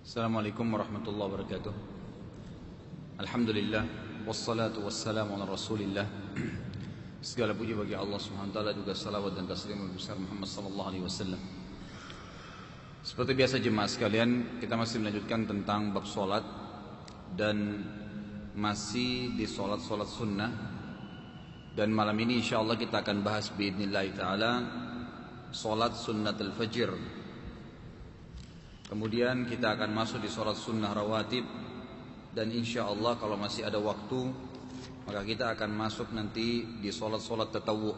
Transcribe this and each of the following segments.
Assalamualaikum warahmatullahi wabarakatuh. Alhamdulillah wassalatu wassalamu ala Rasulillah. Segala puji bagi Allah Subhanahu wa taala, juga salawat dan taslim besar Muhammad sallallahu alaihi wasallam. Seperti biasa jemaah sekalian, kita masih melanjutkan tentang bab salat dan masih di salat-salat sunnah. Dan malam ini insyaallah kita akan bahas biidznillah taala salat sunnatul fajr. Kemudian kita akan masuk di sholat sunnah rawatib. Dan insya Allah kalau masih ada waktu, maka kita akan masuk nanti di sholat-sholat tatawu.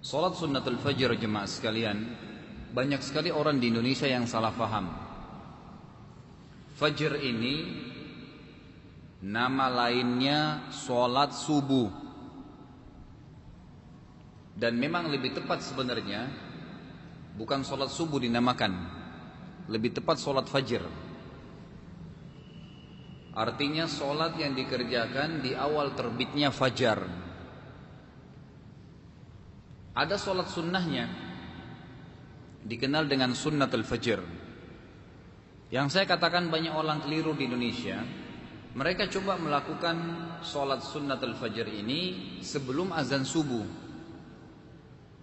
Sholat sunnatul fajr jemaah sekalian, banyak sekali orang di Indonesia yang salah faham. Fajr ini nama lainnya sholat subuh. Dan memang lebih tepat sebenarnya bukan sholat subuh dinamakan, lebih tepat sholat fajr. Artinya sholat yang dikerjakan di awal terbitnya fajar. Ada sholat sunnahnya, dikenal dengan sunnatul fajr. Yang saya katakan banyak orang keliru di Indonesia, mereka coba melakukan sholat sunnatul fajr ini sebelum azan subuh.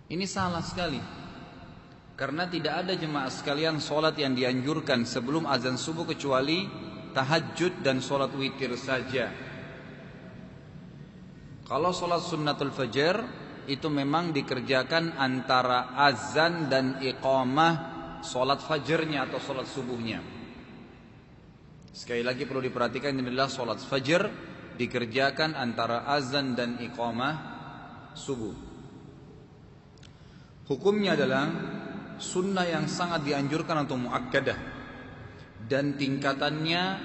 Ini salah sekali. Karena tidak ada jemaah sekalian sholat yang dianjurkan sebelum azan subuh kecuali tahajud dan sholat witir saja. Kalau sholat sunnatul fajr itu memang dikerjakan antara azan dan iqamah sholat fajrnya atau sholat subuhnya. Sekali lagi perlu diperhatikan, ini adalah sholat fajr dikerjakan antara azan dan iqamah subuh. Hukumnya adalah sunnah yang sangat dianjurkan atau muakkadah, dan tingkatannya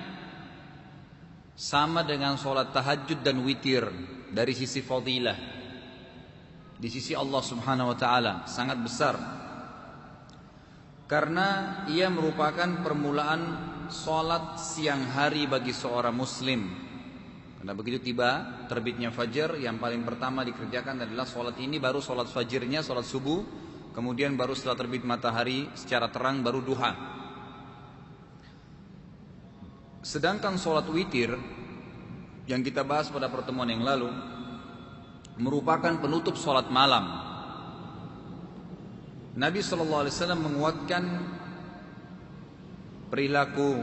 sama dengan sholat tahajud dan witir dari sisi fadilah. Di sisi Allah Subhanahu wa taala sangat besar, karena ia merupakan permulaan sholat siang hari bagi seorang muslim. Karena begitu tiba terbitnya fajar, yang paling pertama dikerjakan adalah sholat ini, baru sholat fajrnya, sholat subuh. Kemudian baru setelah terbit matahari secara terang baru duha. Sedangkan sholat witir yang kita bahas pada pertemuan yang lalu merupakan penutup sholat malam. Nabi SAW menguatkan perilaku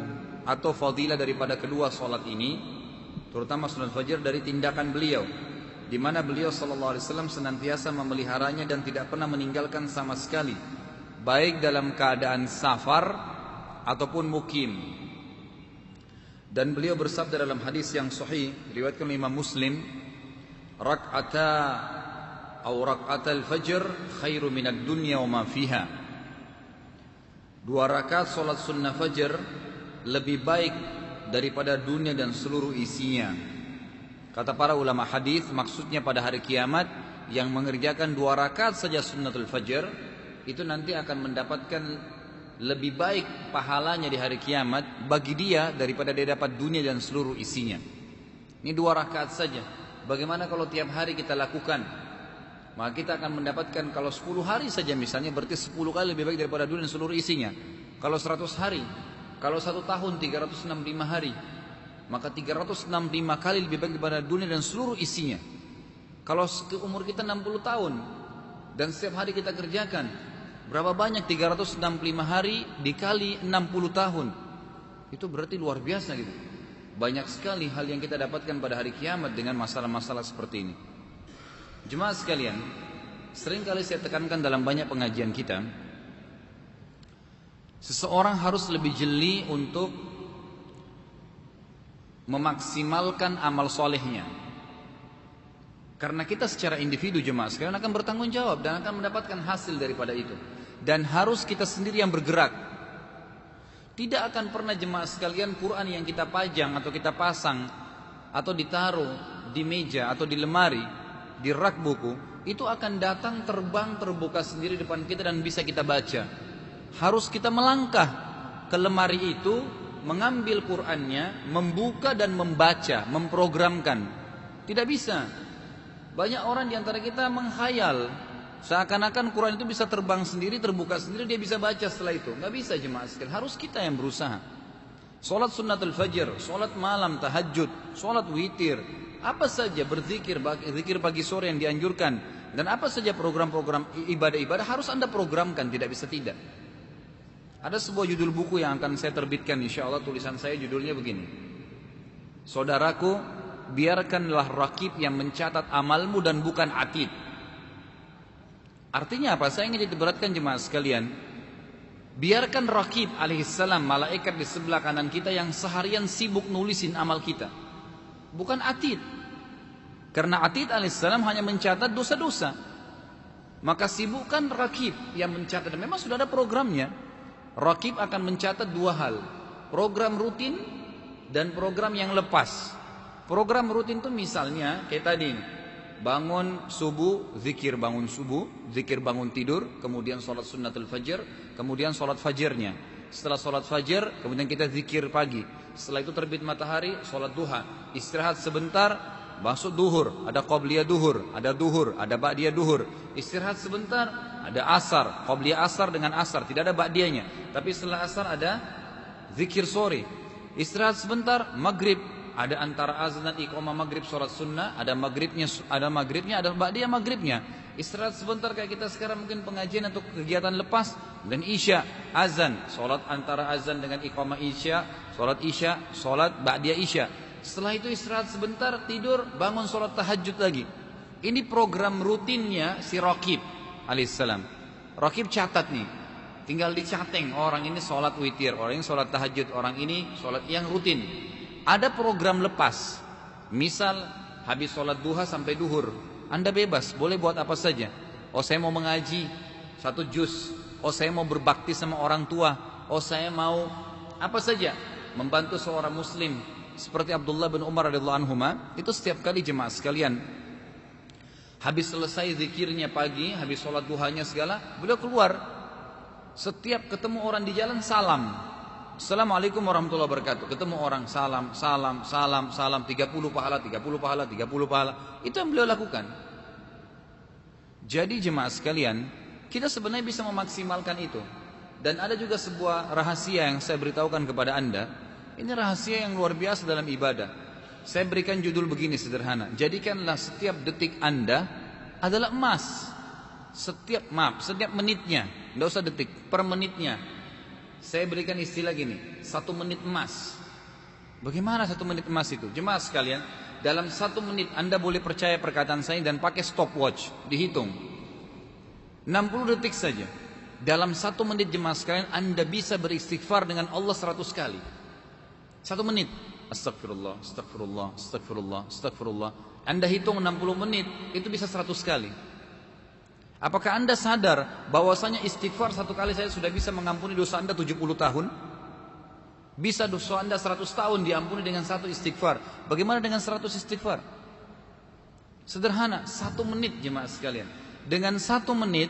atau fadilah daripada kedua sholat ini, terutama sholat fajr, dari tindakan beliau, di mana beliau sallallahu alaihi wasallam senantiasa memeliharanya dan tidak pernah meninggalkan sama sekali, baik dalam keadaan safar ataupun mukim. Dan beliau bersabda dalam hadis yang sahih riwayatkan Imam Muslim, rak'atal fajr khairu minad dunya wa ma fiha. 2 rakaat salat sunnah fajr lebih baik daripada dunia dan seluruh isinya. Kata para ulama hadis, maksudnya pada hari kiamat yang mengerjakan 2 rakaat saja sunnatul fajr itu nanti akan mendapatkan lebih baik pahalanya di hari kiamat bagi dia daripada dia dapat dunia dan seluruh isinya. Ini 2 rakaat saja. Bagaimana kalau tiap hari kita lakukan? Maka kita akan mendapatkan, kalau 10 hari saja misalnya, berarti 10 kali lebih baik daripada dunia dan seluruh isinya. Kalau 100 hari, kalau 1 tahun 365 hari, maka 365 kali lebih baik daripada dunia dan seluruh isinya. Kalau umur kita 60 tahun dan setiap hari kita kerjakan, berapa banyak 365 hari dikali 60 tahun? Itu berarti luar biasa gitu. Banyak sekali hal yang kita dapatkan pada hari kiamat dengan masalah-masalah seperti ini. Jemaah sekalian, sering kali saya tekankan dalam banyak pengajian kita, seseorang harus lebih jeli untuk memaksimalkan amal solehnya. Karena kita secara individu jemaah sekalian akan bertanggung jawab dan akan mendapatkan hasil daripada itu. Dan harus kita sendiri yang bergerak. Tidak akan pernah jemaah sekalian Quran yang kita pajang atau kita pasang atau ditaruh di meja atau di lemari, di rak buku, itu akan datang terbang terbuka sendiri depan kita dan bisa kita baca. Harus kita melangkah ke lemari itu, mengambil Qur'annya, membuka dan membaca, memprogramkan. Tidak bisa. Banyak orang di antara kita menghayal, Seakan-akan Quran itu bisa terbang sendiri, terbuka sendiri, dia bisa baca setelah itu. Nggak bisa jemaah sekalian, harus kita yang berusaha. Sholat sunnatul fajr, sholat malam, tahajud, sholat witir, apa saja berzikir, zikir pagi sore yang dianjurkan, dan apa saja program-program ibadah-ibadah harus Anda programkan, tidak bisa tidak. Ada sebuah judul buku yang akan saya terbitkan, insya Allah tulisan saya judulnya begini: Saudaraku, biarkanlah rakib yang mencatat amalmu dan bukan atid. Artinya apa? Saya ingin diberatkan jemaah sekalian, biarkan rakib alaihissalam, malaikat di sebelah kanan kita yang seharian sibuk nulisin amal kita, bukan atid. Karena atid alaihissalam hanya mencatat dosa-dosa, maka sibukkan rakib yang mencatat. Memang sudah ada programnya. Rakib akan mencatat dua hal, program rutin dan program yang lepas. Program rutin itu misalnya kayak tadi, bangun subuh, zikir bangun subuh, zikir bangun tidur, kemudian sholat sunnatul fajr, kemudian sholat fajrnya. Setelah sholat fajr, kemudian kita zikir pagi. Setelah itu terbit matahari, sholat duha, istirahat sebentar, masuk duhur, ada qobliyah duhur, ada ba'diyah duhur. Istirahat sebentar, ada asar, qobliyah asar dengan asar, tidak ada ba'diyahnya. Tapi setelah asar ada zikir sore. Istirahat sebentar, maghrib, ada antara azan dan iqamah maghrib sholat sunnah, ada maghribnya, ada ba'diyah maghribnya. Istirahat sebentar kayak kita sekarang mungkin pengajian atau kegiatan lepas, dan isya, azan, sholat antara azan dengan iqamah isya, sholat ba'diyah isya. Setelah itu istirahat sebentar, tidur, bangun sholat tahajud lagi. Ini program rutinnya si rakib alaihissalam. Rakib catat nih, tinggal dicateng, orang ini sholat witir, orang ini sholat tahajud, orang ini sholat yang rutin. Ada program lepas, misal habis sholat duha sampai duhur, Anda bebas, boleh buat apa saja. Oh saya mau mengaji 1 juz, oh saya mau berbakti sama orang tua, oh saya mau apa saja, membantu seorang muslim. Seperti Abdullah bin Umar radhiyallahu anhuma, itu setiap kali jemaah sekalian habis selesai zikirnya pagi, habis sholat duhanya segala, beliau keluar. Setiap ketemu orang di jalan salam, Assalamualaikum warahmatullahi wabarakatuh. Ketemu orang salam, 30 pahala, 30 pahala, 30 pahala. Itu yang beliau lakukan. Jadi jemaah sekalian, kita sebenarnya bisa memaksimalkan itu. Dan ada juga sebuah rahasia yang saya beritahukan kepada Anda. Ini rahasia yang luar biasa dalam ibadah. Saya berikan judul begini sederhana: jadikanlah setiap detik Anda adalah emas. Setiap menitnya, tidak usah detik, per menitnya. Saya berikan istilah gini, 1 menit emas. Bagaimana 1 menit emas itu? Jemaah sekalian, dalam 1 menit Anda boleh percaya perkataan saya dan pakai stopwatch, dihitung 60 detik saja. Dalam 1 menit jemaah sekalian, Anda bisa beristighfar dengan Allah 100 kali. 1 menit, astagfirullah, astagfirullah, astagfirullah, astagfirullah. Anda hitung 60 menit, itu bisa 100 kali. Apakah Anda sadar bahwasanya istighfar 1 kali saya sudah bisa mengampuni dosa Anda 70 tahun? Bisa dosa Anda 100 tahun diampuni dengan 1 istighfar. Bagaimana dengan 100 istighfar? Sederhana, 1 menit jemaah sekalian. Dengan 1 menit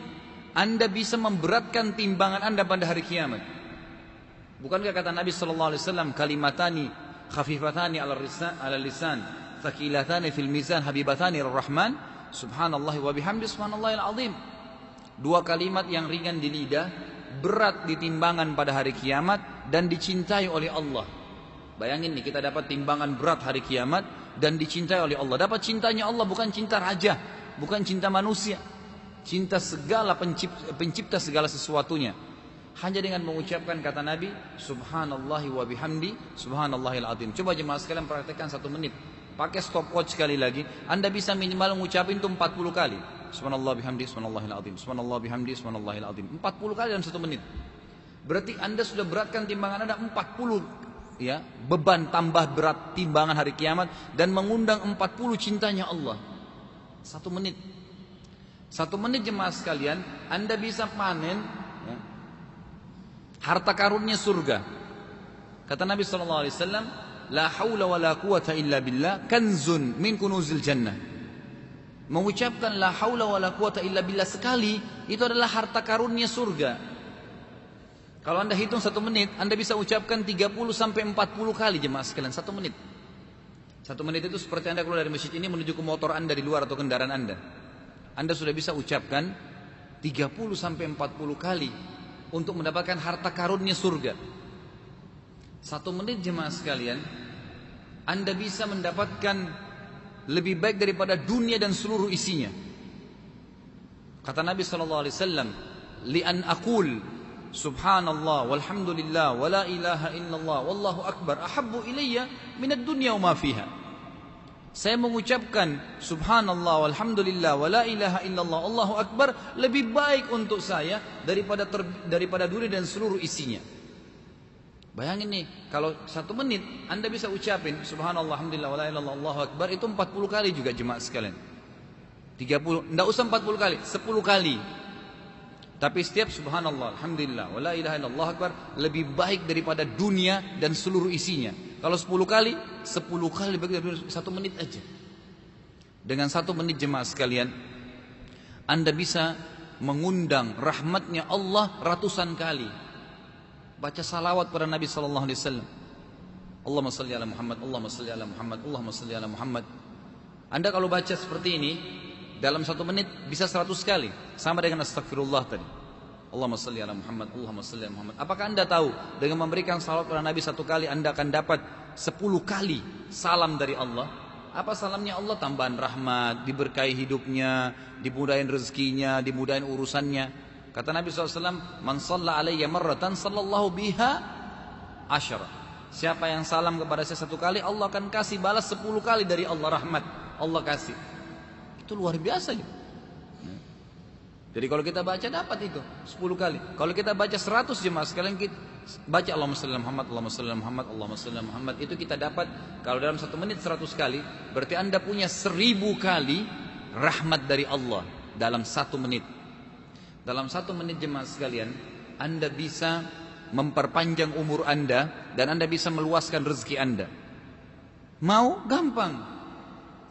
Anda bisa memberatkan timbangan Anda pada hari kiamat. Bukankah kata Nabi sallallahu alaihi wasallam, kalimatani khafifatani 'ala lisan, thaqilatani fil mizan, habibatani ar-rahman, subhanallahi wa bihamdi, subhanallahil azim. 2 kalimat yang ringan di lidah, berat di timbangan pada hari kiamat, dan dicintai oleh Allah. Bayangin nih, kita dapat timbangan berat hari kiamat dan dicintai oleh Allah. Dapat cintanya Allah, bukan cinta raja, bukan cinta manusia, cinta segala pencipta segala sesuatunya. Hanya dengan mengucapkan kata Nabi, subhanallahi wa bihamdi, subhanallahil azim. Coba jemaah sekalian praktekkan 1 menit. Pakai stopwatch sekali lagi, Anda bisa minimal mengucapin itu 40 kali. Subhanallah bihamdi, subhanallahil azim. Subhanallah bihamdi, subhanallahil azim. 40 kali dalam 1 menit. Berarti Anda sudah beratkan timbangan Anda 40, ya, beban tambah berat timbangan hari kiamat, dan mengundang 40 cintanya Allah. 1 menit. 1 menit jemaah sekalian, Anda bisa panen, ya, harta karunnya surga. Kata Nabi sallallahu alaihi wasallam, la haula wala quwata illa billah kanzun min kunuzil jannah. Mengucapkan la haula wala quwata illa billah sekali, itu adalah harta karunnya surga. Kalau Anda hitung 1 menit, Anda bisa ucapkan 30 sampai 40 kali jemaah sekalian 1 menit. 1 menit itu seperti Anda keluar dari masjid ini menuju ke motor Anda di luar atau kendaraan Anda. Anda sudah bisa ucapkan 30 sampai 40 kali untuk mendapatkan harta karunnya surga. 1 menit jemaah sekalian, Anda bisa mendapatkan lebih baik daripada dunia dan seluruh isinya. Kata Nabi SAW, li an aqul subhanallah walhamdulillah wa la ilaha illallah wallahu akbar ahabbu ilayya minad dunya wa ma fiha. Saya mengucapkan subhanallah walhamdulillah wa la ilaha illallah Allahu akbar lebih baik untuk saya daripada dunia dan seluruh isinya. Bayangin nih, kalau 1 menit Anda bisa ucapin subhanallah alhamdulillah wa la ilaha illallah Allahu akbar, itu 40 kali juga jemaah sekalian. 30, enggak usah 40 kali, 10 kali. Tapi setiap subhanallah alhamdulillah wa la ilaha illallah Allahu akbar lebih baik daripada dunia dan seluruh isinya. Kalau 10 kali, 10 kali lebih baik dari 1 menit aja. Dengan 1 menit jemaah sekalian, Anda bisa mengundang rahmatnya Allah ratusan kali. Baca salawat pada Nabi SAW. Allahumma salli ala Muhammad, Allahumma salli ala Muhammad, Allahumma salli ala Muhammad. Anda kalau baca seperti ini, dalam 1 menit bisa 100 kali. Sama dengan astagfirullah tadi. Allahumma salli ala Muhammad, Allahumma salli ala Muhammad. Apakah Anda tahu, dengan memberikan salawat pada Nabi 1 kali, Anda akan dapat 10 kali salam dari Allah? Apa salamnya Allah? Tambahan rahmat, diberkahi hidupnya, dimudahin rezekinya, dimudahin urusannya. Kata Nabi SAW, man shalla alayya marratan sallallahu biha asyara. Siapa yang salam kepada saya 1 kali, Allah akan kasih balas 10 kali dari Allah, rahmat Allah kasih. Itu luar biasa gitu. Jadi kalau kita baca dapat itu 10 kali. Kalau kita baca 100 jemaah sekalian, kita baca Allahumma shalli ala Muhammad, Allahumma shalli ala Muhammad, Allahumma shalli ala Muhammad, itu kita dapat. Kalau dalam 1 menit 100 kali, berarti Anda punya 1000 kali rahmat dari Allah dalam 1 menit. Dalam 1 menit jemaah sekalian, Anda bisa memperpanjang umur Anda dan Anda bisa meluaskan rezeki Anda. Mau? Gampang.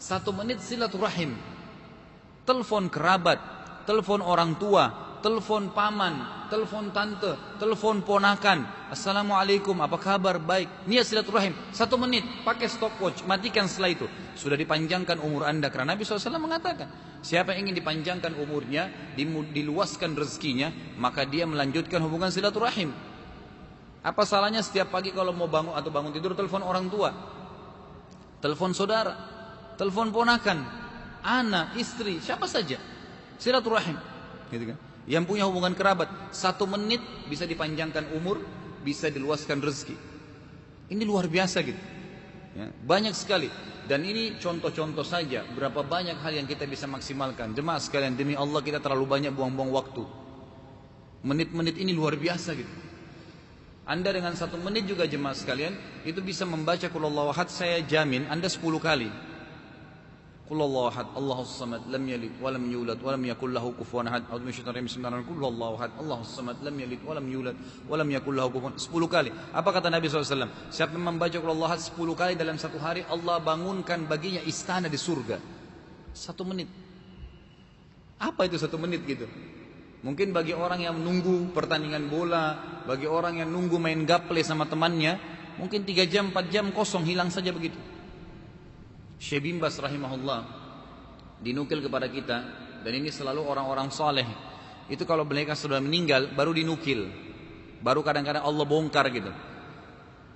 1 menit silaturahim. Telepon kerabat, telepon orang tua, telepon paman, telepon tante, telepon ponakan. Assalamualaikum, apa kabar? Baik. Niat silaturahim. 1 menit, pakai stopwatch, matikan setelah itu. Sudah dipanjangkan umur Anda. Karena Nabi SAW mengatakan, siapa yang ingin dipanjangkan umurnya, diluaskan rezekinya, maka dia melanjutkan hubungan silaturahim. Apa salahnya setiap pagi kalau mau bangun atau bangun tidur, telepon orang tua, telepon saudara, telepon ponakan, anak, istri, siapa saja, silaturahim, gitu kan? Yang punya hubungan kerabat, 1 menit bisa dipanjangkan umur, bisa diluaskan rezeki. Ini luar biasa gitu. Ya, banyak sekali. Dan ini contoh-contoh saja. Berapa banyak hal yang kita bisa maksimalkan. Jemaah sekalian, demi Allah kita terlalu banyak buang-buang waktu. Menit-menit ini luar biasa gitu. Anda dengan 1 menit juga jemaah sekalian, itu bisa membaca Qul Huwallahu Ahad, saya jamin Anda 10 kali. Qul Huwallahu Ahad, Allahus Samad, lam yalid wa lam yulad wa lam yakul lahu kufuwan ahad. A'udzu minasyaitonir rajim. Bismillahirrahmanirrahim. Qul Huwallahu Ahad, Allahus Samad, lam yalid wa lam yulad wa lam yakul lahu kufuwan. 10 kali. Apa kata Nabi SAW? Siapa yang membaca Qul Huwallahu Ahad 10 kali dalam 1 hari, Allah bangunkan baginya istana di surga. 1 menit. Apa itu 1 menit gitu? Mungkin bagi orang yang menunggu pertandingan bola, bagi orang yang nunggu main gaple sama temannya, mungkin 3 jam, 4 jam kosong, hilang saja begitu. Syekh bin Baz rahimahullah dinukil kepada kita, dan ini selalu orang-orang saleh itu kalau mereka sudah meninggal baru dinukil, baru kadang-kadang Allah bongkar gitu.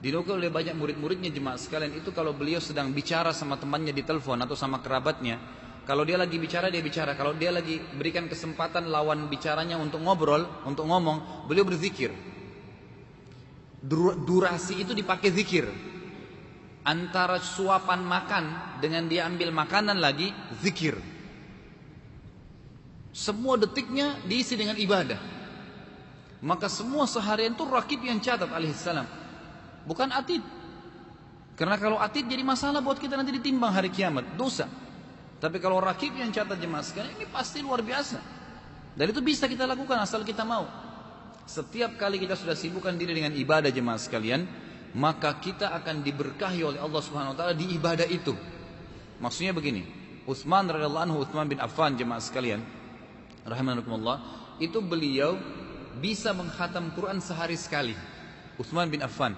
Dinukil oleh banyak murid-muridnya jemaah sekalian, itu kalau beliau sedang bicara sama temannya di telepon atau sama kerabatnya, kalau dia lagi bicara dia bicara, kalau dia lagi berikan kesempatan lawan bicaranya untuk ngobrol, untuk ngomong, beliau berzikir. Durasi itu dipakai zikir. Antara suapan makan dengan dia ambil makanan lagi, zikir. Semua detiknya diisi dengan ibadah. Maka semua seharian itu rakib yang catat alaihissalam, bukan atid. Karena kalau atid jadi masalah buat kita nanti ditimbang hari kiamat, dosa. Tapi kalau rakib yang catat jemaah sekalian, ini pasti luar biasa. Dan itu bisa kita lakukan asal kita mau. Setiap kali kita sudah sibukkan diri dengan ibadah jemaah sekalian, maka kita akan diberkahi oleh Allah Subhanahu wa taala di ibadah itu. Maksudnya begini, Utsman radhiyallahu anhu, Utsman bin Affan jemaah sekalian, rahimakumullah, itu beliau bisa mengkhatam Quran sehari sekali. Utsman bin Affan.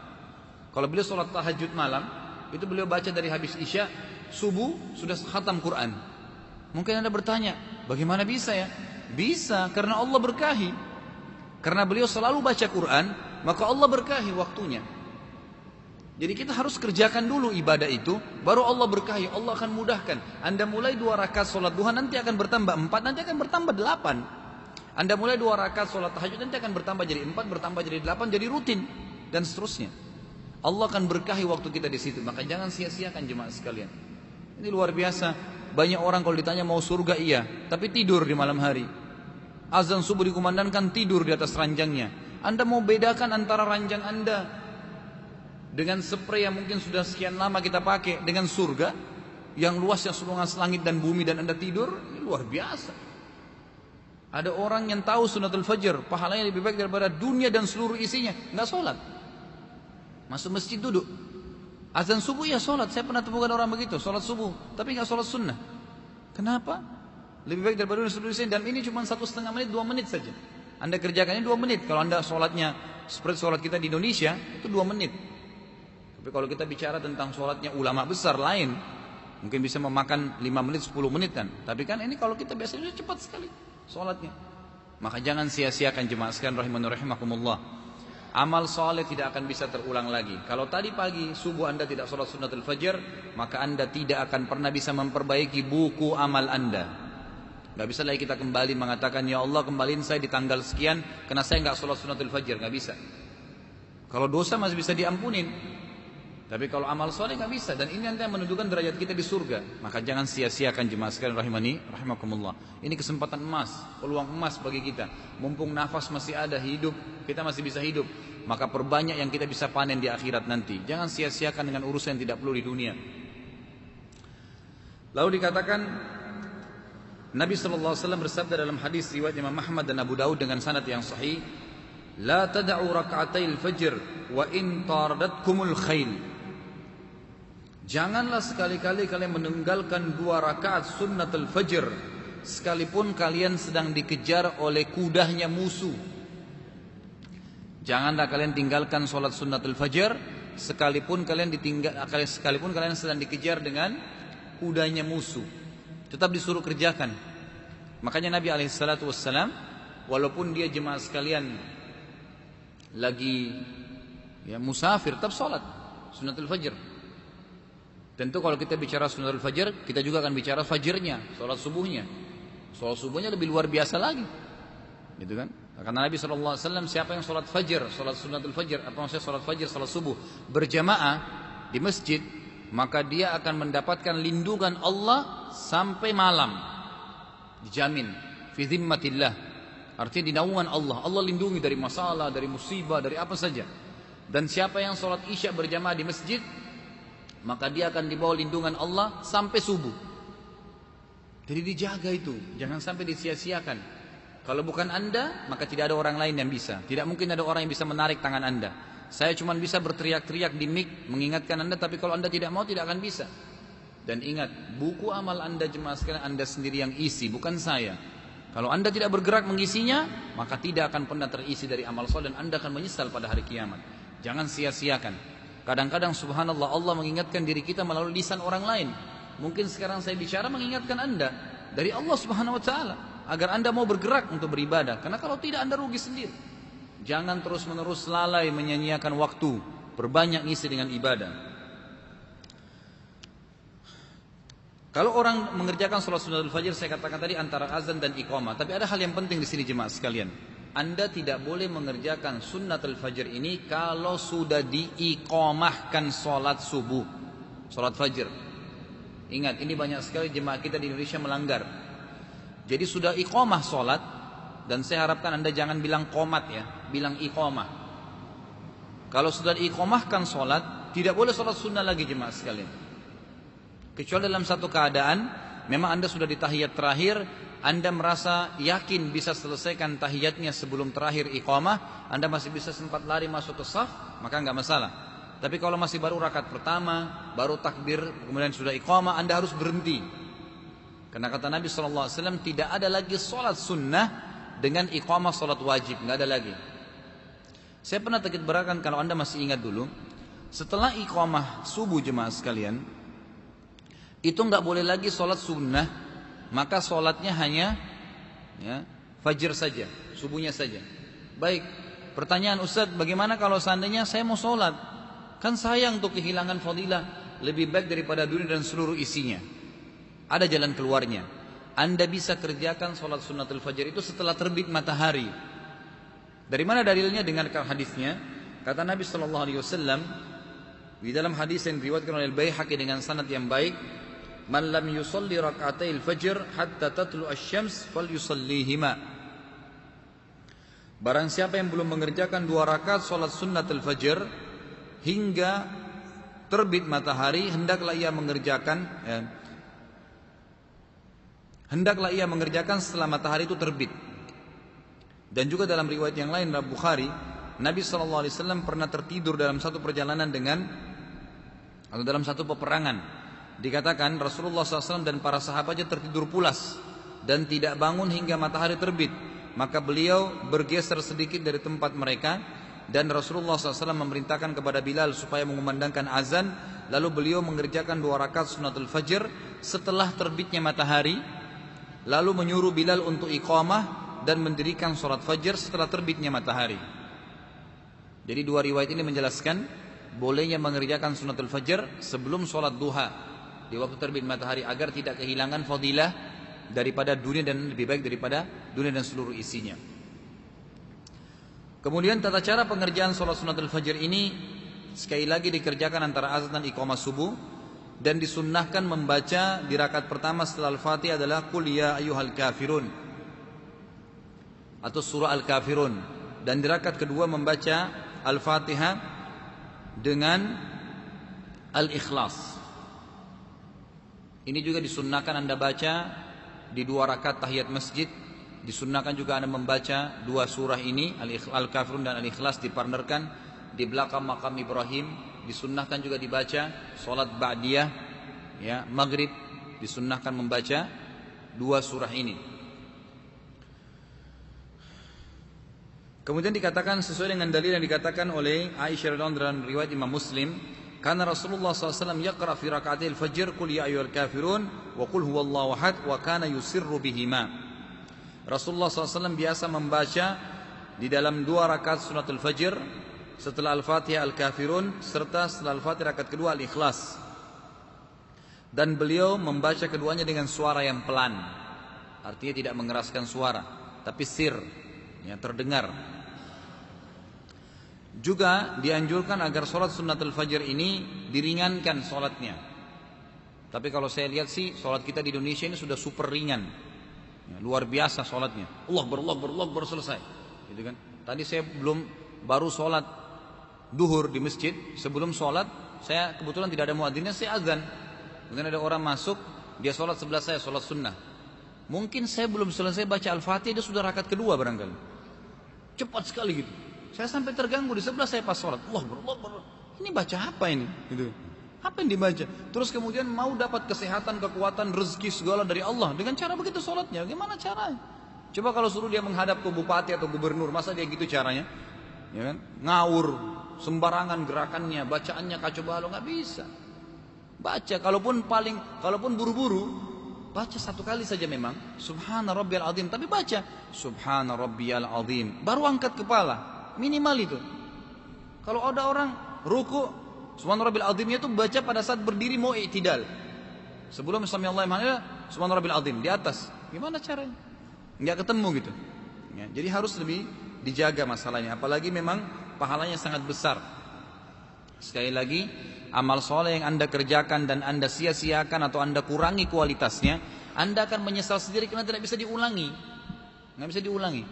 Kalau beliau sholat tahajud malam, itu beliau baca dari habis Isya, subuh sudah khatam Quran. Mungkin Anda bertanya, bagaimana bisa ya? Bisa, karena Allah berkahi. Karena beliau selalu baca Quran, maka Allah berkahi waktunya. Jadi kita harus kerjakan dulu ibadah itu, baru Allah berkahi, Allah akan mudahkan. Anda mulai 2 rakaat sholat duha, nanti akan bertambah 4, nanti akan bertambah 8. Anda mulai 2 rakaat sholat tahajud, nanti akan bertambah jadi 4, bertambah jadi 8, jadi rutin, dan seterusnya. Allah akan berkahi waktu kita di situ, maka jangan sia-siakan jemaah sekalian. Ini luar biasa. Banyak orang kalau ditanya mau surga iya, tapi tidur di malam hari. Azan subuh dikumandangkan, tidur di atas ranjangnya. Anda mau bedakan antara ranjang Anda dengan spray yang mungkin sudah sekian lama kita pakai dengan surga yang luasnya seluas langit dan bumi, dan Anda tidur? Ini luar biasa. Ada orang yang tahu sunatul fajr pahalanya lebih baik daripada dunia dan seluruh isinya, nggak sholat, masuk masjid duduk. Azan subuh ya sholat. Saya pernah temukan orang begitu, sholat subuh tapi nggak sholat sunnah. Kenapa? Lebih baik daripada dunia seluruh isinya. Dan ini cuma 1,5 menit, 2 menit saja. Anda kerjakannya 2 menit. Kalau Anda sholatnya seperti sholat kita di Indonesia, itu 2 menit. Tapi kalau kita bicara tentang sholatnya ulama besar lain, mungkin bisa memakan 5 menit, 10 menit kan. Tapi kan ini kalau kita biasanya cepat sekali sholatnya. Maka jangan sia-siakan jemaah sekalian rahimani rahimakumullah. Amal soleh tidak akan bisa terulang lagi. Kalau tadi pagi subuh Anda tidak sholat sunnatul fajr, maka Anda tidak akan pernah bisa memperbaiki buku amal Anda. Gak bisa lagi kita kembali mengatakan, ya Allah kembaliin saya di tanggal sekian karena saya gak sholat sunnatul fajr. Gak bisa. Kalau dosa masih bisa diampunin, tapi kalau amal soleh gak bisa. Dan ini nanti yang menentukan derajat kita di surga. Maka jangan sia-siakan jemaah sekalian rahimani rahimakumullah. Ini kesempatan emas, peluang emas bagi kita. Mumpung nafas masih ada, hidup, kita masih bisa hidup, maka perbanyak yang kita bisa panen di akhirat nanti. Jangan sia-siakan dengan urusan yang tidak perlu di dunia. Lalu dikatakan, Nabi SAW bersabda dalam hadis riwayat Imam Ahmad dan Abu Daud dengan sanad yang sahih, la tad'u rak'atai al-fajr wa in taradatkumul khail. Janganlah sekali-kali kalian meninggalkan 2 rakaat sunnatul fajr sekalipun kalian sedang dikejar oleh kudanya musuh. Janganlah kalian tinggalkan sholat sunnatul fajr sekalipun kalian sedang dikejar dengan kudanya musuh. Tetap disuruh kerjakan. Makanya Nabi SAW, walaupun dia jemaah sekalian lagi musafir, tetap sholat sunnatul fajr. Tentu kalau kita bicara sunnatul fajr, kita juga akan bicara fajrnya, sholat subuhnya. Sholat subuhnya lebih luar biasa lagi, gitu kan? Karena Nabi SAW, siapa yang sholat fajr, sholat sunnatul fajr, apa maksudnya sholat fajr, sholat subuh berjamaah di masjid, maka dia akan mendapatkan lindungan Allah sampai malam, dijamin, fi dhimmatillah, artinya di naungan Allah. Allah lindungi dari masalah, dari musibah, dari apa saja. Dan siapa yang sholat isya berjamaah di masjid, maka dia akan dibawa lindungan Allah sampai subuh. Jadi dijaga itu, jangan sampai disia-siakan. Kalau bukan Anda, maka tidak ada orang lain yang bisa. Tidak mungkin ada orang yang bisa menarik tangan Anda. Saya cuma bisa berteriak-teriak di mic mengingatkan Anda, tapi kalau Anda tidak mau, tidak akan bisa. Dan ingat, buku amal Anda jemaah sekalian Anda sendiri yang isi, bukan saya. Kalau Anda tidak bergerak mengisinya, maka tidak akan pernah terisi dari amal soleh dan Anda akan menyesal pada hari kiamat. Jangan sia-siakan. Kadang-kadang subhanallah Allah mengingatkan diri kita melalui lisan orang lain. Mungkin sekarang saya bicara mengingatkan Anda dari Allah Subhanahu wa taala agar Anda mau bergerak untuk beribadah. Karena kalau tidak Anda rugi sendiri. Jangan terus-menerus lalai menyanyiakan waktu, perbanyak ngisi dengan ibadah. Kalau orang mengerjakan salat sunnatul fajr, saya katakan tadi antara azan dan iqamah. Tapi ada hal yang penting di sini jemaah sekalian. Anda tidak boleh mengerjakan sunnatul fajr ini kalau sudah diiqamahkan salat subuh, salat fajr. Ingat, ini banyak sekali jemaah kita di Indonesia melanggar. Jadi sudah iqamah salat, dan saya harapkan Anda jangan bilang qomat ya, bilang iqamah. Kalau sudah diiqamahkan salat, tidak boleh salat sunnah lagi jemaah sekalian. Kecuali dalam satu keadaan, memang Anda sudah di tahiyat terakhir, Anda merasa yakin bisa selesaikan tahiyatnya sebelum terakhir iqamah, Anda masih bisa sempat lari masuk ke saf, maka enggak masalah. Tapi kalau masih baru rakaat pertama, baru takbir, kemudian sudah iqamah, Anda harus berhenti. Karena kata Nabi SAW, tidak ada lagi sholat sunnah dengan iqamah sholat wajib, enggak ada lagi. Saya pernah takit berakan kalau Anda masih ingat dulu, setelah iqamah subuh jemaah sekalian, itu enggak boleh lagi sholat sunnah. Maka sholatnya hanya Fajr saja, subuhnya saja. Baik, pertanyaan Ustaz, bagaimana kalau seandainya saya mau sholat? Kan sayang untuk kehilangan fadilah, lebih baik daripada dunia dan seluruh isinya. Ada jalan keluarnya. Anda bisa kerjakan sholat sunnatul fajr itu setelah terbit matahari. Dari mana dalilnya? Dengan hadisnya. Kata Nabi SAW di dalam hadis yang diriwayatkan oleh Al-Baihaqi dengan sanad yang baik, "Man lam yusalli rak'atail fajr hatta tatlu asy-syams falyusallihima." Barang siapa yang belum mengerjakan 2 rakaat salat sunnatul fajr hingga terbit matahari, hendaklah ia mengerjakan setelah matahari itu terbit. Dan juga dalam riwayat yang lain dalam Bukhari, Nabi SAW pernah tertidur dalam satu perjalanan atau dalam satu peperangan. Dikatakan Rasulullah SAW dan para sahabatnya tertidur pulas dan tidak bangun hingga matahari terbit. Maka beliau bergeser sedikit dari tempat mereka, dan Rasulullah SAW memerintahkan kepada Bilal supaya mengumandangkan azan. Lalu beliau mengerjakan 2 rakaat sunnatul fajr setelah terbitnya matahari, lalu menyuruh Bilal untuk iqamah dan mendirikan sholat fajr setelah terbitnya matahari. Jadi 2 riwayat ini menjelaskan bolehnya mengerjakan sunnatul fajr sebelum sholat duha di waktu terbit matahari, agar tidak kehilangan fadilah daripada dunia dan lebih baik daripada dunia dan seluruh isinya. Kemudian tata cara pengerjaan sholat sunnatul fajr ini sekali lagi dikerjakan antara azan dan iqamah subuh, dan disunnahkan membaca di rakaat pertama setelah Al-Fatihah adalah Qul ya ayyuhal kafirun atau surah Al-Kafirun, dan di rakaat kedua membaca Al-Fatihah dengan Al-Ikhlas. Ini juga disunnahkan Anda baca di 2 rakaat tahiyat masjid. Disunnahkan juga Anda membaca 2 surah ini, Al-Kafirun dan Al-Ikhlas, dipartnerkan di belakang makam Ibrahim. Disunnahkan juga dibaca salat ba'diyah, ya, maghrib, disunnahkan membaca 2 surah ini. Kemudian dikatakan sesuai dengan dalil yang dikatakan oleh Aisyah radhiyallahu anha dalam riwayat Imam Muslim, karena Rasulullah SAW yaqra fi raka'atil fajr Qul ya ayyuhal kafirun wa Qul huwallahu ahad wa kana yusirru bihima. Rasulullah SAW biasa membaca di dalam 2 rakaat sunnatul fajr setelah Al-Fatihah Al-Kafirun, serta setelah Al-Fatihah rakaat kedua Al-Ikhlas. Dan beliau membaca keduanya dengan suara yang pelan, artinya tidak mengeraskan suara, tapi sir, ya, terdengar. Juga dianjurkan agar sholat sunnatul fajr ini diringankan sholatnya. Tapi kalau saya lihat sih sholat kita di Indonesia ini sudah super ringan, ya, luar biasa sholatnya. Allah baru selesai, gitu kan? Tadi saya baru sholat duhur di masjid. Sebelum sholat saya kebetulan tidak ada muadzinnya, saya azan. Kemudian ada orang masuk, dia sholat sebelah saya, sholat sunnah. Mungkin saya belum selesai baca Al-Fatihah, dia sudah rakaat kedua barangkali. Cepat sekali gitu. Saya sampai terganggu, di sebelah saya pas sholat. Allah. Ini baca apa ini? Gitu. Apa yang dibaca? Terus kemudian mau dapat kesehatan, kekuatan, rezeki segala dari Allah dengan cara begitu sholatnya. Gimana caranya? Coba kalau suruh dia menghadap ke bupati atau gubernur, masa dia gitu caranya? Ya kan? Ngawur, sembarangan gerakannya, bacaannya kacau balau, nggak bisa. Baca, kalaupun buru-buru, baca 1 kali saja memang, Subhana Rabbiyal Azim, tapi baca Subhana Rabbiyal Azim, baru angkat kepala. Minimal itu. Kalau ada orang ruku, Subhana Rabbil Azimnya itu baca pada saat berdiri mau i'tidal. Sebelum Sami Allahu liman hamidah, Subhana Rabbil Azim di atas. Gimana caranya? Enggak ketemu gitu. Ya, jadi harus lebih dijaga masalahnya. Apalagi memang pahalanya sangat besar. Sekali lagi, amal soleh yang Anda kerjakan dan Anda sia-siakan atau Anda kurangi kualitasnya, Anda akan menyesal sendiri karena tidak bisa diulangi. Nggak bisa diulangi.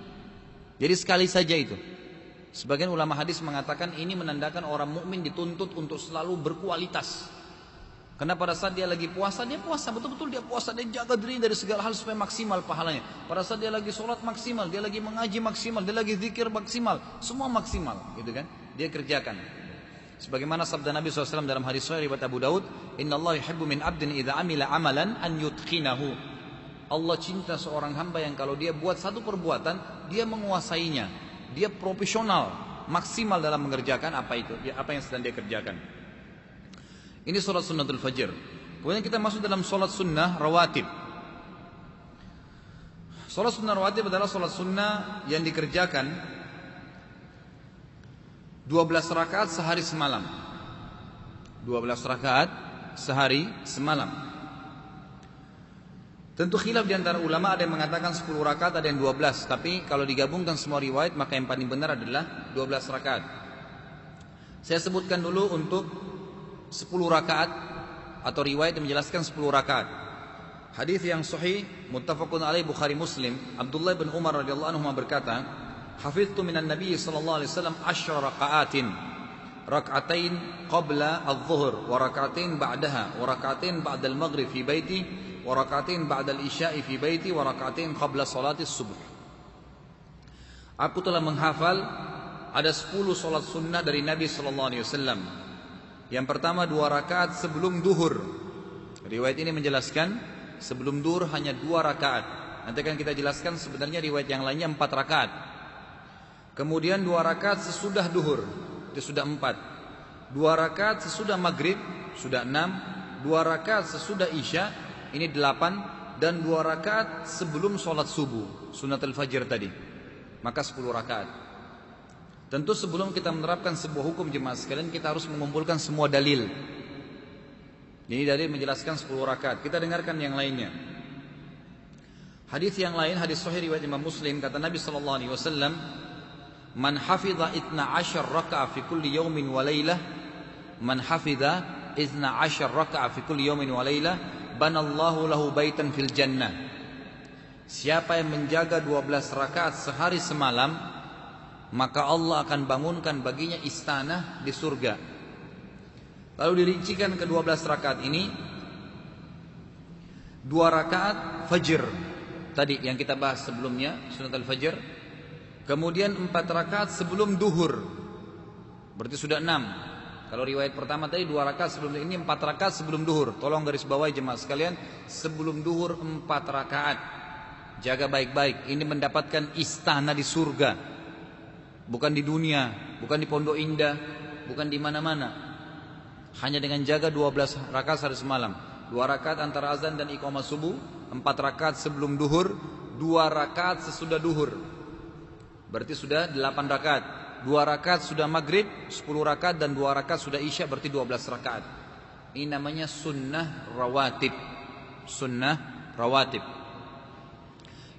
Jadi sekali saja itu. Sebagian ulama hadis mengatakan ini menandakan orang mukmin dituntut untuk selalu berkualitas. Karena pada saat dia lagi puasa, dia puasa betul-betul, dia puasa, dia jaga diri dari segala hal supaya maksimal pahalanya. Pada saat dia lagi sholat maksimal, dia lagi mengaji maksimal, dia lagi zikir maksimal, semua maksimal, gitu kan? Dia kerjakan. Sebagaimana sabda Nabi SAW dalam hadis sahih riwayat Abu Daud, Inna Allah yuhibbu min abdin idza amila amalan an yutqinahu. Allah cinta seorang hamba yang kalau dia buat satu perbuatan, dia menguasainya. Dia profesional, maksimal dalam mengerjakan apa yang sedang dia kerjakan. Ini sholat sunnatul fajr. Kemudian kita masuk dalam sholat sunnah rawatib. Salat sunnah rawatib adalah salat sunnah yang dikerjakan 12 rakaat sehari semalam. 12 rakaat sehari semalam. Tentu khilaf di antara ulama, ada yang mengatakan 10 rakaat, ada yang 12. Tapi kalau digabungkan semua riwayat, maka yang paling benar adalah 12 rakaat. Saya sebutkan dulu untuk 10 rakaat atau riwayat yang menjelaskan 10 rakaat. Hadis yang sahih muttafaqun alaih Bukhari Muslim, Abdullah bin Umar radhiyallahu anhu berkata, "Hafiztu minan Nabi sallallahu alaihi wasallam 10 raka'atin. Rak'atain qabla adh-dhuhr wa rak'atain ba'daha wa rak'atain ba'da al-maghrib fi baiti wa rak'atain ba'da al-isya'i fi baiti wa rak'atain qabla salati subuh." Aku telah menghafal ada 10 salat sunnah dari Nabi sallallahu alaihi wasallam. Yang pertama 2 rakaat sebelum duhur. Riwayat ini menjelaskan sebelum duhur hanya 2 rakaat. Nanti akan kita jelaskan sebenarnya riwayat yang lainnya 4 rakaat. Kemudian 2 rakaat sesudah duhur, itu sudah 4. 2 rakaat sesudah maghrib, sudah 6. 2 rakaat sesudah isya, ini 8. Dan 2 rakaat sebelum sholat subuh, sunnatul fajr tadi, maka 10 rakaat. Tentu sebelum kita menerapkan sebuah hukum jemaah sekalian, kita harus mengumpulkan semua dalil. Ini dalil menjelaskan 10 rakaat. Kita dengarkan yang lainnya. Hadis yang lain, hadis sahih riwayat Imam Muslim, kata Nabi sallallahu alaihi wasallam, "Man hafidha 12 raka'ah fi kulli yawmin wa lailah, man hafidha 12 raka'ah fi kulli yawmin wa lailah, banallahu lahu baitan fil jannah." Siapa yang menjaga 12 rakaat sehari semalam, maka Allah akan bangunkan baginya istana di surga. Lalu dirincikan ke 12 rakaat ini, 2 rakaat fajr tadi yang kita bahas sebelumnya, sunat al-fajr. Kemudian 4 rakaat sebelum duhur, berarti sudah 6. Kalau riwayat pertama tadi 2 rakaat sebelum ini, 4 rakaat sebelum duhur. Tolong garis bawahi jemaah sekalian, sebelum duhur 4 rakaat. Jaga baik-baik, ini mendapatkan istana di surga. Bukan di dunia, bukan di Pondok Indah, bukan di mana-mana. Hanya dengan jaga 12 rakaat sehari semalam. 2 rakaat antara azan dan iqamah subuh, 4 rakaat sebelum duhur, 2 rakaat sesudah duhur. Berarti sudah 8 rakaat. 2 rakaat sudah maghrib, 10 rakaat, dan 2 rakaat sudah isya, berarti 12 rakaat. Ini namanya sunnah rawatib. Sunnah rawatib.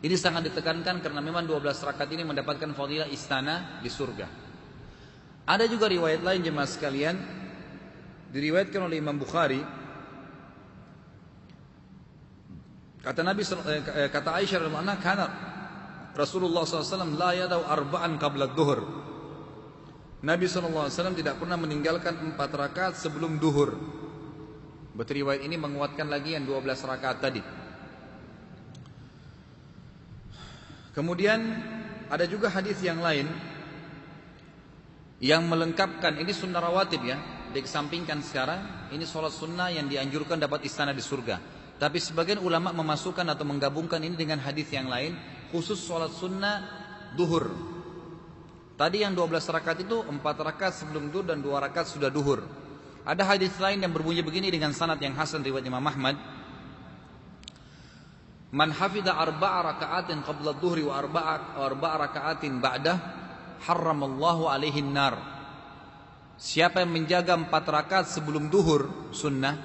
Ini sangat ditekankan karena memang 12 rakaat ini mendapatkan fadilah istana di surga. Ada juga riwayat lain jemaah sekalian, diriwayatkan oleh Imam Bukhari. Kata Aisyah radhiyallahu anha, "Kana Rasulullah SAW la yadau arba'an qabla duhur." Nabi SAW tidak pernah meninggalkan 4 rakaat sebelum duhur. Berarti riwayat ini menguatkan lagi yang 12 rakaat tadi. Kemudian ada juga hadis yang lain yang melengkapkan, ini sunnah rawatib ya, dikesampingkan sekarang. Ini sholat sunnah yang dianjurkan dapat istana di surga. Tapi sebagian ulama memasukkan atau menggabungkan ini dengan hadis yang lain, khusus sholat sunnah duhur. Tadi yang 12 rakaat itu 4 rakaat sebelum duhur dan 2 rakaat sudah duhur. Ada hadis lain yang berbunyi begini dengan sanad yang hasan riwayat Imam Ahmad. Man hafidha 4 raka'atin qabla dhuhri wa 4 raka'atin ba'dah, harramallahu alaihi nar. Siapa yang menjaga 4 rakaat sebelum duhur, sunnah,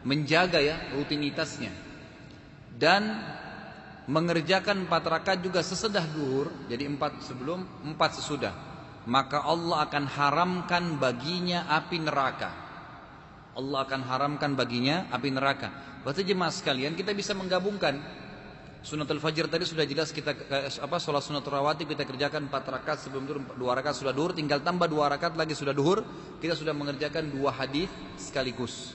menjaga ya rutinitasnya, dan mengerjakan 4 rakaat juga sesudah duhur, jadi 4 sebelum, 4 sesudah, maka Allah akan haramkan baginya api neraka. Allah akan haramkan baginya api neraka. Berarti jemaah sekalian, kita bisa menggabungkan sunatul fajr tadi sudah jelas, kita sholat sunatul rawatib kita kerjakan 4 rakaat sebelum duhur, 2 rakaat sudah duhur, tinggal tambah 2 rakaat lagi sudah duhur, kita sudah mengerjakan 2 hadis sekaligus.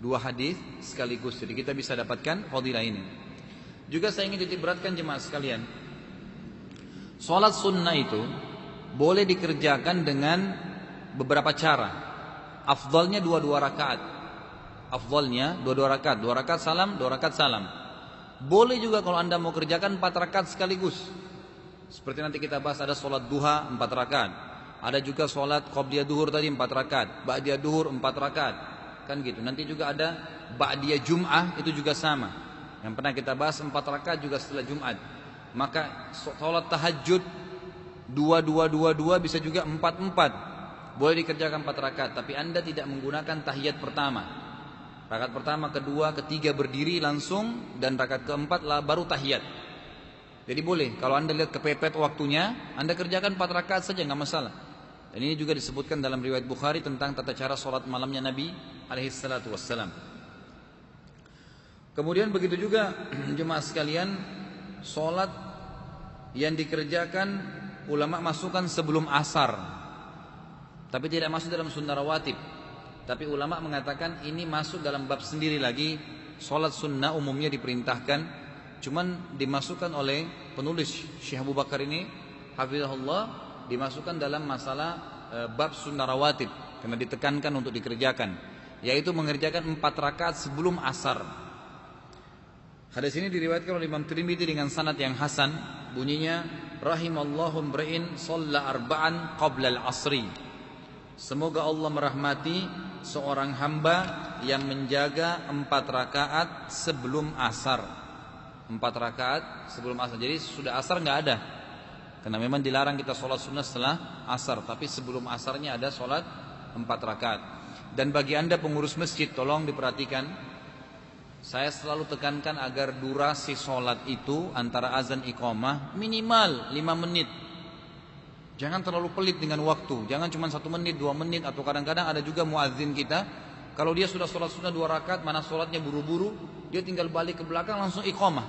2 hadis sekaligus. Jadi kita bisa dapatkan fadilah ini. Juga saya ingin titik beratkan jemaah sekalian, sholat sunnah itu boleh dikerjakan dengan beberapa cara. Afdalnya 2 rakaat. Afdalnya 2 rakaat. 2 rakaat salam, 2 rakaat salam. Boleh juga kalau anda mau kerjakan 4 rakaat sekaligus. Seperti nanti kita bahas, ada sholat duha 4 rakaat. Ada juga sholat qobliyah duhur tadi 4 rakaat. Ba'diyah duhur 4 rakaat. Kan gitu. Nanti juga ada ba'diyah jum'ah, itu juga sama. Yang pernah kita bahas 4 rakaat juga setelah Jumat. Maka sholat tahajud 2 bisa juga 4 boleh dikerjakan 4 rakaat, tapi Anda tidak menggunakan tahiyat pertama. Rakaat pertama, kedua, ketiga berdiri langsung, dan rakaat keempat lah baru tahiyat. Jadi boleh, kalau Anda lihat kepepet waktunya, Anda kerjakan 4 rakaat saja, nggak masalah. Dan ini juga disebutkan dalam riwayat Bukhari tentang tata cara sholat malamnya Nabi alaihissalatu wassalam. Kemudian begitu juga jemaah sekalian, sholat yang dikerjakan ulama masukkan sebelum asar, tapi tidak masuk dalam sunnah rawatib. Tapi ulama mengatakan ini masuk dalam bab sendiri lagi. Sholat sunnah umumnya diperintahkan, cuman dimasukkan oleh penulis Syekh Abu Bakar ini hafizahullah, dimasukkan dalam masalah bab sunnah rawatib, karena ditekankan untuk dikerjakan, yaitu mengerjakan 4 rakaat sebelum asar. Hadis ini diriwayatkan oleh Imam Tirmidzi dengan sanad yang hasan, bunyinya rahimallahu imra'in shalla arba'an qabla al-asri. Semoga Allah merahmati seorang hamba yang menjaga 4 rakaat sebelum asar. 4 rakaat sebelum asar. Jadi sudah asar nggak ada, karena memang dilarang kita sholat sunnah setelah asar. Tapi sebelum asarnya ada sholat 4 rakaat. Dan bagi Anda pengurus masjid, tolong diperhatikan, saya selalu tekankan agar durasi sholat itu antara azan iqamah minimal 5 menit. Jangan terlalu pelit dengan waktu. Jangan cuma 1 menit, 2 menit. Atau kadang-kadang ada juga muadzin kita, kalau dia sudah sholat sunnah 2 rakaat, mana sholatnya buru-buru, dia tinggal balik ke belakang langsung iqamah.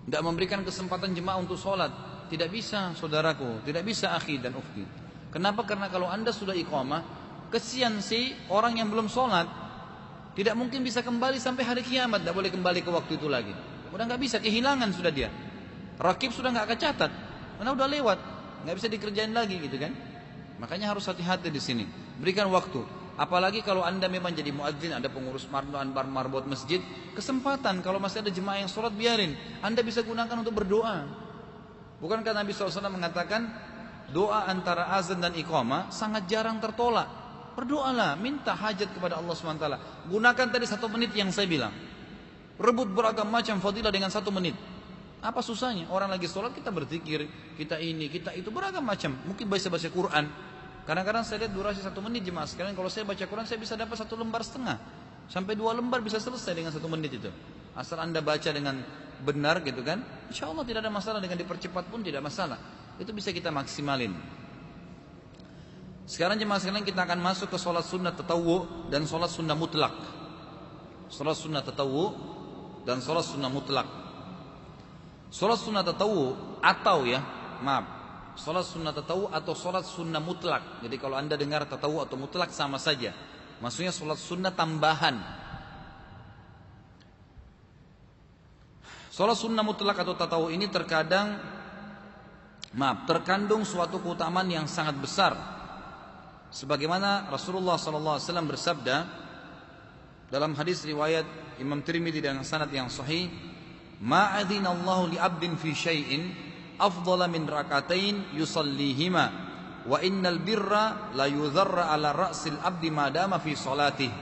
Tidak memberikan kesempatan jemaah untuk sholat. Tidak bisa saudaraku, tidak bisa akhi dan ukhti. Kenapa? Karena kalau Anda sudah iqamah, kesian sih orang yang belum sholat. Tidak mungkin bisa kembali sampai hari kiamat. Tidak boleh kembali ke waktu itu lagi. Udah nggak bisa, kehilangan sudah dia. Rakib sudah nggak kecatat, karena udah lewat, nggak bisa dikerjain lagi gitu kan. Makanya harus hati-hati di sini. Berikan waktu. Apalagi kalau Anda memang jadi muadzin, ada pengurus marbot masjid, kesempatan kalau masih ada jemaah yang sholat, biarin. Anda bisa gunakan untuk berdoa. Bukankah Nabi SAW mengatakan doa antara azan dan iqamah sangat jarang tertolak? Berdoalah, minta hajat kepada Allah SWT. Gunakan tadi 1 menit yang saya bilang. Rebut beragam macam fadilah dengan 1 menit. Apa susahnya? Orang lagi sholat kita berzikir, kita ini, kita itu, beragam macam. Mungkin baca Quran. Kadang-kadang saya lihat durasi 1 menit jemaah sekalian. Kalau saya baca Quran, saya bisa dapat 1,5 lembar sampai 2 lembar bisa selesai dengan 1 menit itu. Asal Anda baca dengan benar gitu kan, insya Allah tidak ada masalah. Dengan dipercepat pun tidak masalah. Itu bisa kita maksimalin. Sekarang jemaah sekalian, kita akan masuk ke sholat sunnah tatawwu dan sholat sunnah mutlak. Sholat sunnah tatawwu dan sholat sunnah mutlak. Sholat sunnah tatawwu atau sholat sunnah tatawwu atau sholat sunnah mutlak. Jadi kalau Anda dengar tatawwu atau mutlak sama saja. Maksudnya sholat sunnah tambahan. Sholat sunnah mutlak atau tatawwu ini terkandung suatu keutamaan yang sangat besar. Sebagaimana Rasulullah SAW bersabda dalam hadis riwayat Imam Tirmidzi dengan sanad yang sahih, "Ma'adzinallahu li'abdin fi syai'in afdhala min rakatain yusallihima wa innal birra la yudharra ala ra'sil abdi ma dama fi salatih."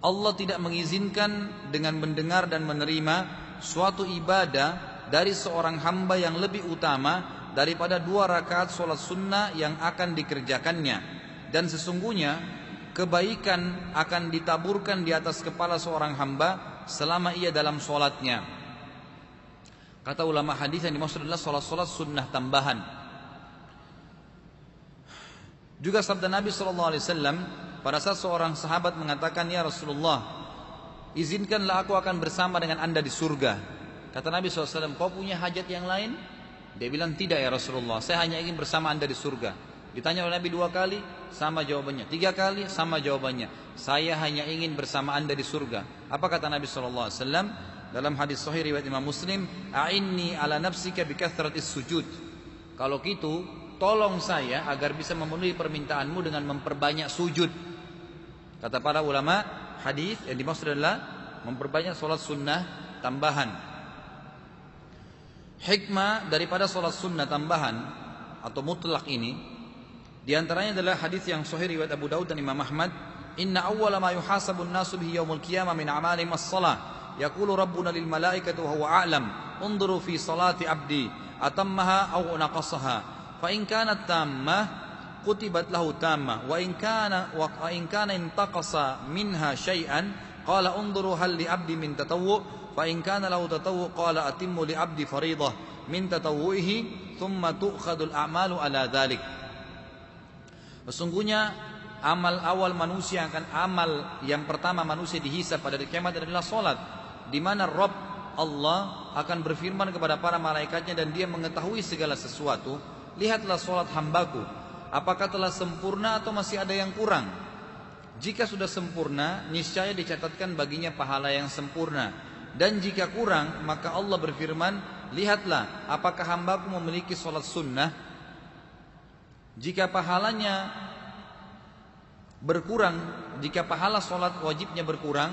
Allah tidak mengizinkan dengan mendengar dan menerima suatu ibadah dari seorang hamba yang lebih utama daripada 2 rakaat sholat sunnah yang akan dikerjakannya. Dan sesungguhnya kebaikan akan ditaburkan di atas kepala seorang hamba selama ia dalam sholatnya. Kata ulama hadis, yang dimaksud adalah sholat-sholat sunnah tambahan. Juga sabda Nabi SAW pada saat seorang sahabat mengatakan, "Ya Rasulullah, izinkanlah aku akan bersama dengan Anda di surga." Kata Nabi SAW, "Kau punya hajat yang lain?" Dia bilang, "Tidak ya Rasulullah, saya hanya ingin bersama Anda di surga." Ditanya oleh Nabi 2 kali, sama jawabannya. 3 kali, sama jawabannya. "Saya hanya ingin bersama Anda di surga." Apa kata Nabi SAW? Dalam hadis sahih riwayat Imam Muslim, "A'inni ala nafsika bi kathratis sujud." Kalau gitu, tolong saya agar bisa memenuhi permintaanmu dengan memperbanyak sujud. Kata para ulama hadis, yang dimaksud adalah memperbanyak sholat sunnah tambahan. Hikmah daripada sholat sunnah tambahan atau mutlak ini, diantaranya adalah hadis yang sahih riwayat Abu Daud dan Imam Ahmad, "Inna awwala ma yuhasabun nasu bihi yaumul qiyamah min a'malihim as-shalah. Yaqulu rabbuna lil malaikati wa huwa a'lam unzuru fi salati abdi atammaha aw naqasaha fa in kanat tammah kutibat lahu tammah wa in kana intaqasa minha syai'an qala unzuru hal li abdi min tatawwu fa in kana lahu tatawwu qala atimmu li abdi fariidah min tatawwuhi thumma tu'khadul a'malu ala dhalik. Sesungguhnya amal awal manusia akan amal yang pertama manusia dihisab pada hari kiamat adalah salat, di mana Rabb Allah akan berfirman kepada para malaikatnya dan dia mengetahui segala sesuatu, lihatlah salat hambaku, apakah telah sempurna atau masih ada yang kurang. Jika sudah sempurna, niscaya dicatatkan baginya pahala yang sempurna, dan jika kurang, maka Allah berfirman, lihatlah apakah hambaku memiliki salat sunnah. Jika pahalanya berkurang, jika pahala solat wajibnya berkurang,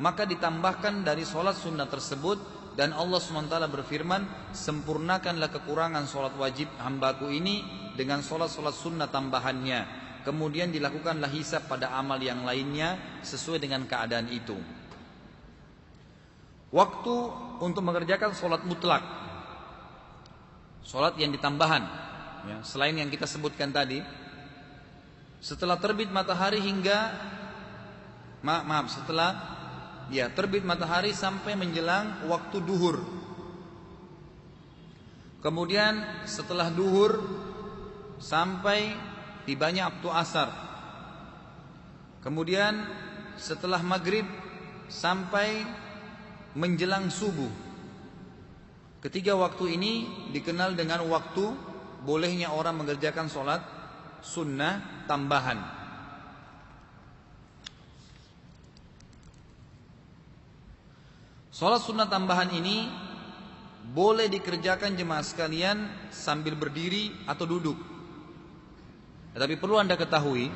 maka ditambahkan dari solat sunnah tersebut. Dan Allah SWT berfirman, sempurnakanlah kekurangan solat wajib hambaku ini dengan solat-solat sunnah tambahannya. Kemudian dilakukanlah hisab pada amal yang lainnya sesuai dengan keadaan itu. Waktu untuk mengerjakan solat mutlak, solat yang ditambahan, ya, selain yang kita sebutkan tadi, setelah terbit matahari hingga setelah terbit matahari sampai menjelang waktu duhur. Kemudian setelah duhur sampai tibanya waktu asar. Kemudian setelah maghrib sampai menjelang subuh. Ketiga waktu ini dikenal dengan waktu bolehnya orang mengerjakan sholat sunnah tambahan. Sholat sunnah tambahan ini boleh dikerjakan jemaah sekalian sambil berdiri atau duduk. Tetapi perlu Anda ketahui,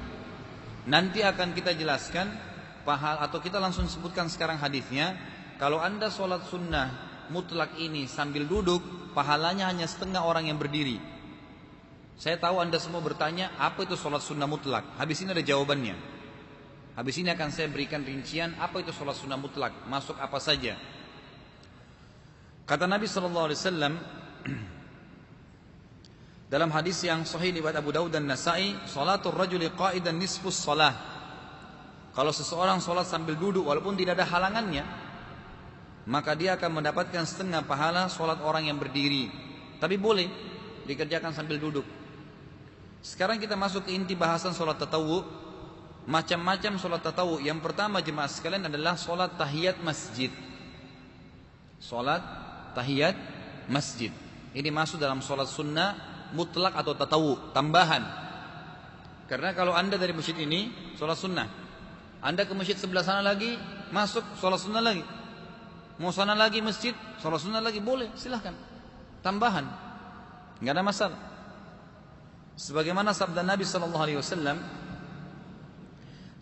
nanti akan kita jelaskan atau kita langsung sebutkan sekarang hadisnya. Kalau Anda sholat sunnah mutlak ini sambil duduk, pahalanya hanya setengah orang yang berdiri. Saya tahu Anda semua bertanya, apa itu sholat sunnah mutlak? Habis ini ada jawabannya. Habis ini akan saya berikan rincian apa itu sholat sunnah mutlak, masuk apa saja. Kata Nabi SAW dalam hadis yang sahih riwayat Abu Daud dan Nasa'i, sholatul rajuli qa'idan nisfus shalah. Kalau seseorang sholat sambil duduk walaupun tidak ada halangannya, maka dia akan mendapatkan setengah pahala sholat orang yang berdiri. Tapi boleh dikerjakan sambil duduk. Sekarang kita masuk ke inti bahasan sholat tatawu. Macam-macam sholat tatawu. Yang pertama jemaah sekalian adalah sholat tahiyat masjid. Sholat tahiyat masjid. Ini masuk dalam sholat sunnah mutlak atau tatawu, tambahan. Karena kalau Anda dari masjid ini sholat sunnah, Anda ke masjid sebelah sana lagi, masuk sholat sunnah lagi. Mau sana lagi masjid, sholat sunnah lagi, boleh, silahkan. Tambahan, nggak ada masalah. Sebagaimana sabda Nabi SAW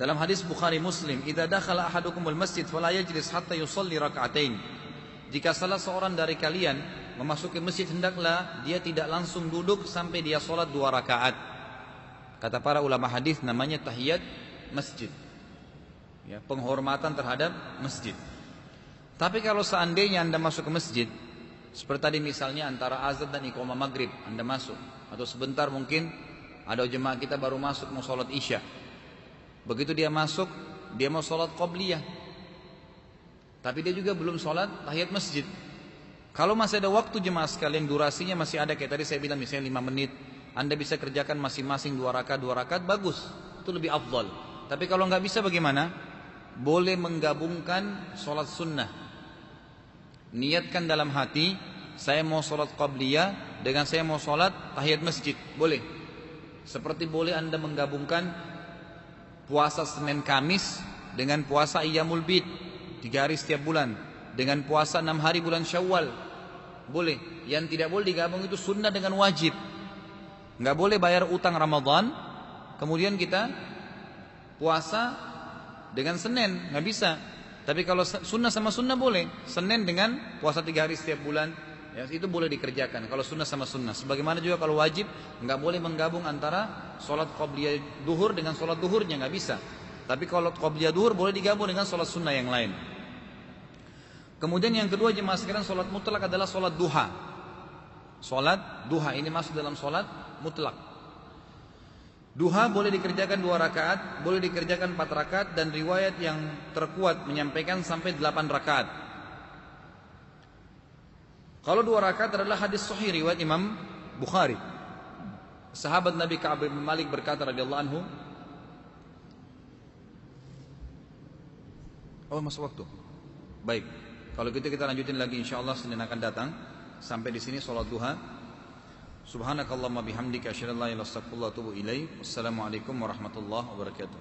dalam hadis Bukhari Muslim, "Idza dakhala ahadukumul masjid fala yajlis hatta yusalli rak'atain." Jika salah seorang dari kalian memasuki masjid, hendaklah dia tidak langsung duduk sampai dia sholat 2 rakaat. Kata para ulama hadis, namanya tahiyat masjid, ya, penghormatan terhadap masjid. Tapi kalau seandainya Anda masuk ke masjid, seperti tadi misalnya antara azan dan iqamah maghrib, Anda masuk, atau sebentar mungkin ada jemaah kita baru masuk mau sholat isya. Begitu dia masuk, dia mau sholat qobliyah, tapi dia juga belum sholat tahiyat masjid. Kalau masih ada waktu jemaah sekalian, durasinya masih ada, kayak tadi saya bilang misalnya 5 menit, Anda bisa kerjakan masing-masing 2 rakaat, bagus, itu lebih afdal. Tapi kalau nggak bisa bagaimana? Boleh menggabungkan sholat sunnah. Niatkan dalam hati, saya mau sholat qabliyah dengan saya mau sholat tahiyat masjid, boleh. Seperti boleh Anda menggabungkan puasa Senin Kamis dengan puasa Ayyamul Bid, 3 hari setiap bulan, dengan puasa 6 hari bulan Syawal, boleh. Yang tidak boleh digabung itu sunnah dengan wajib. Nggak boleh bayar utang Ramadan kemudian kita puasa dengan Senin, nggak bisa. Tapi kalau sunnah sama sunnah boleh. Senin dengan puasa 3 hari setiap bulan, ya, itu boleh dikerjakan. Kalau sunnah sama sunnah. Sebagaimana juga kalau wajib, nggak boleh menggabung antara sholat qabliyah duhur dengan sholat duhurnya, nggak bisa. Tapi kalau qabliyah duhur boleh digabung dengan sholat sunnah yang lain. Kemudian yang kedua jemaah sekalian, solat mutlak adalah solat duha. Solat duha ini masuk dalam solat mutlak. Duha boleh dikerjakan 2 rakaat, boleh dikerjakan 4 rakaat, dan riwayat yang terkuat menyampaikan sampai 8 rakaat. Kalau 2 rakaat adalah hadis sahih riwayat Imam Bukhari. Sahabat Nabi Ka'ab bin Malik berkata radhiyallahu anhu, oh masuk waktu. Baik, kalau gitu kita lanjutin lagi insyaallah Senin akan datang. Sampai di sini salat duha. Subhanakallahumma bihamdika asyhadu an la ilaha illa anta astaghfiruka wa atubu ilaik. Wassalamualaikum warahmatullahi wabarakatuh.